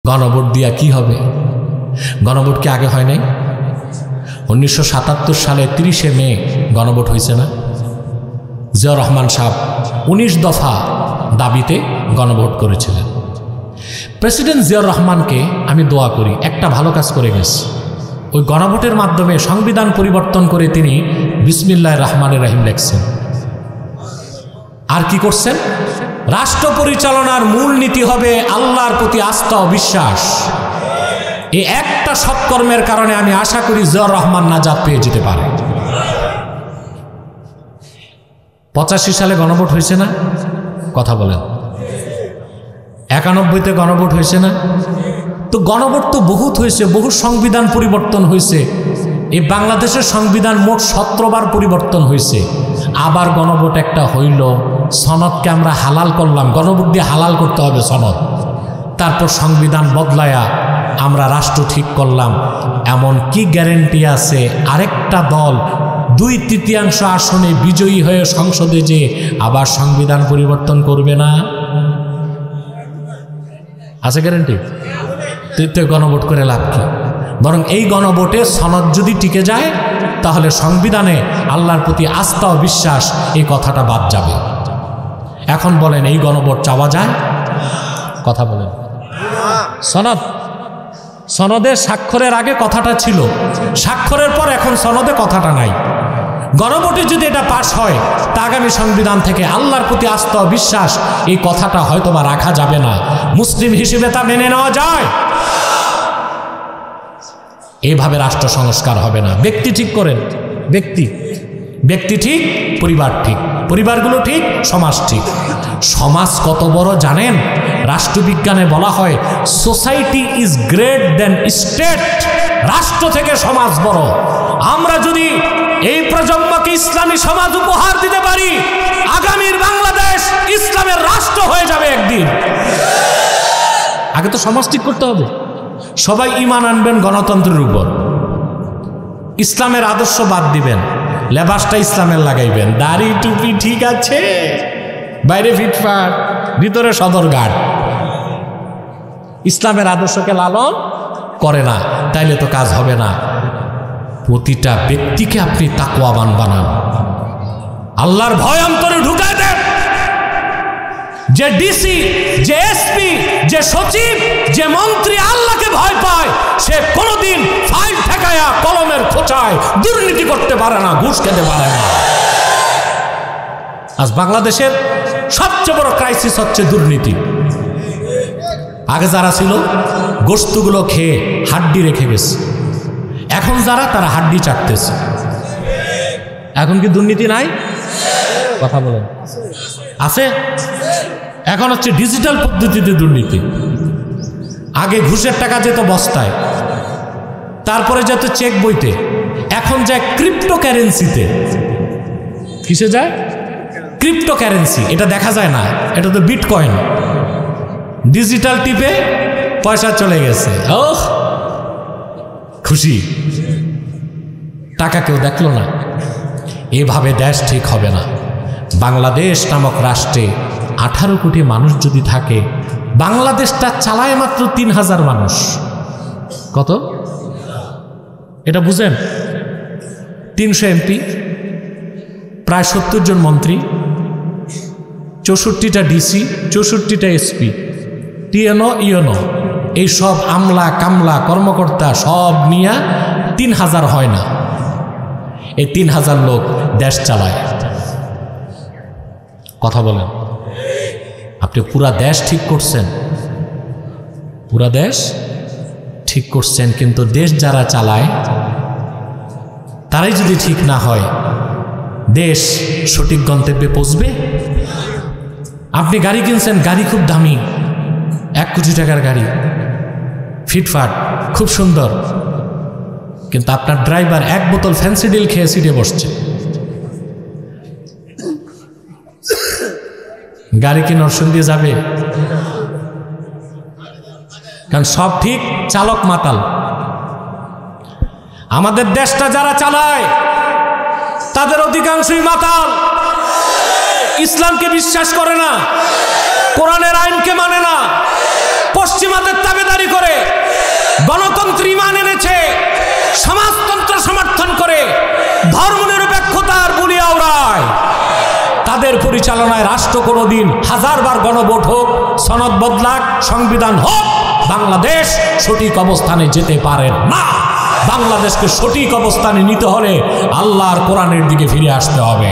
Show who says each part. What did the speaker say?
Speaker 1: গণভোট দিয়া কি হবে? গণভোট কি আগে হয় নাই? 1977 সালে 30শে মে গণভোট হয়েছে না? জিয়াউর রহমান সাহেব 19 দফা দাবিতে গণভোট করেছিলেন। প্রেসিডেন্ট জিয়াউর রহমানকে আমি দোয়া করি, একটা ভালো কাজ করে গেছে। ওই গণভোটের মাধ্যমে সংবিধান পরিবর্তন করে তিনি বিসমিল্লাহির রহমানির রহিম লিখছেন। আর কি করছেন? রাষ্ট্র পরিচালনার মূল নীতি হবে আল্লাহর প্রতি আস্থা ও বিশ্বাস। এই একটা সৎকর্মের কারণে আমি আশা করি জিয়াউর রহমান নাজাত পেয়ে যেতে পারে। 85 সালে গণভোট হয়েছে না? কথা বলেন। 91-তে গণভোট হয়েছে না? তো গণভোট তো বহুত হয়েছে, বহু সংবিধান পরিবর্তন হয়েছে। এই বাংলাদেশের সংবিধান মোট 17 বার পরিবর্তন হয়েছে। আবার গণভোট একটা হইল, সনদকে আমরা হালাল করলাম, গণভোট দিয়ে হালাল করতে হবে সনদ। তারপর সংবিধান বদলায়া আমরা রাষ্ট্র ঠিক করলাম। এমন কি গ্যারেন্টি আছে আরেকটা দল 2/3 আসনে বিজয়ী হয়ে সংসদে যে আবার সংবিধান পরিবর্তন করবে না? আছে গ্যারেন্টি? তো গণভোট করে লাভ কি? বরং এই গণভোটে সনদ যদি টিকে যায় তাহলে সংবিধানে আল্লাহর প্রতি আস্থা ও বিশ্বাস এই কথাটা বাদ যাবে। এখন বলেন এই গণভোট চাওয়া যায়? কথা বলেন। সনদে স্বাক্ষরের আগে কথাটা ছিল, স্বাক্ষরের পর এখন সনদে কথাটা নাই। গণভোটে যদি এটা পাশ হয় তা আগামী সংবিধান থেকে আল্লাহর প্রতি আস্থা ও বিশ্বাস এই কথাটা হয়তোবা রাখা যাবে না। মুসলিম হিসেবে তা মেনে নেওয়া যায়? এইভাবে রাষ্ট্র সংস্কার হবে না। ব্যক্তি ঠিক করেন, ব্যক্তি ঠিক, পরিবার ঠিক, পরিবারগুলো ঠিক, সমাজ ঠিক। সমাজ কত বড় জানেন? রাষ্ট্রবিজ্ঞানে বলা হয় society is great than state. রাষ্ট্র থেকে সমাজ বড়। আমরা যদি এই প্রজন্মকে ইসলামী সমাজ উপহার দিতে পারি, আগামীর বাংলাদেশ ইসলামের রাষ্ট্র হয়ে যাবে একদিন। আগে তো সমাজ ঠিক করতে হবে। সবাই ঈমান আনবেন গণতন্ত্রের উপর, ইসলামের আদর্শ বাদ দিবেন, লেবাসটা ইসলামের লাগাইবেন, দাড়ি টুপি ঠিক আছে, বাইরে ফিটফাট, ভিতরে সদরঘাট। ইসলামের আদর্শকে লালন করে না, তাইলে তো কাজ হবে না। প্রতিটা ব্যক্তিকে আপনি তাকওয়াবান বানান, আল্লাহর ভয় অন্তরে ঢুকায় দেন। যে ডিসি, যে এসপি, যে সচিব, যে মন্ত্রী আল্লাহকে ভয় পায়, সে কোনোদিন ফাইল ঠেকায়া কলমের খোঁচায় দুর্নীতি করতে পারে না, ঘুষ খেতে পারে না। আজ বাংলাদেশের সবচেয়ে বড় ক্রাইসিস হচ্ছে দুর্নীতি। আগে যারা ছিল গোশতগুলো খেয়ে হাড্ডি রেখে গেছে, এখন যারা তারা হাড্ডি চাটতেছে। এখন কি দুর্নীতি নাই? কথা বলেন। আছে? এখন হচ্ছে ডিজিটাল পদ্ধতিতে দুর্নীতি। আগে ঘুষের টাকা যেত বস্তায়, তারপরে যেত চেক বইতে, এখন যায় ক্রিপ্টো কারেন্সিতে। কিসে যায়? Crypto currency. এটা দেখা যায় না, এটা তো বিটকয়েন। ডিজিটাল টিপে পয়সা চলে গেছে, ওহ খুশি, টাকা কেউ দেখলো না। এভাবে দেশ ঠিক হবে না। বাংলাদেশ নামক রাষ্ট্রে 18 কোটি মানুষ যদি থাকে, বাংলাদেশটা চালায় মাত্র 3000 মানুষ। কত? এটা বুঝেন? 300 এমপি, প্রায় 70 জন মন্ত্রী, 64টা ডিসি, 64টা এসপি, টিএনও, ইএনও, এই সব আমলা কামলা কর্মকর্তা সব নিয়ে 3000 হয় না। এই 3000 লোক দেশ চালায়। কথা বলেন। আপনি পুরা দেশ ঠিক করছেন, পুরা দেশ ঠিক করছেন, কিন্তু দেশ যারা চালায় তারাই যদি ঠিক না হয়, দেশ সঠিক গন্তব্যে পৌঁছবে? আপনি গাড়ি কিনছেন, গাড়ি খুব দামি, 1 কোটি টাকার গাড়ি, ফিটফাট, খুব সুন্দর, কিন্তু আপনার ড্রাইভার 1 বোতল ফ্যান্সিডিল খেয়ে সিটে বসছে। গাড়ি কি নরসন দিয়ে যাবে? কারণ সব ঠিক, চালক মাতাল। আমাদের দেশটা যারা চালায় তাদের অধিকাংশই মাতাল, ইসলামকে বিশ্বাস করে না, কোরআনের আইনকে মানে না, পশ্চিমাদের তাবেদারি করে গণতন্ত্র ইমান এনেছে, সমাজতন্ত্র সমর্থন করে ধর্মনিরপেক্ষতার বুলি আওড়ায়, তাদের পরিচালনায় রাষ্ট্র কোনোদিন হাজারবার গণভোট হোক, সনদ বদলাক, সংবিধান হোক, বাংলাদেশ সঠিক অবস্থানে যেতে পারে না। বাংলাদেশকে সঠিক অবস্থানে নিতে হলে আল্লাহর কোরআনের দিকে ফিরে আসতে হবে।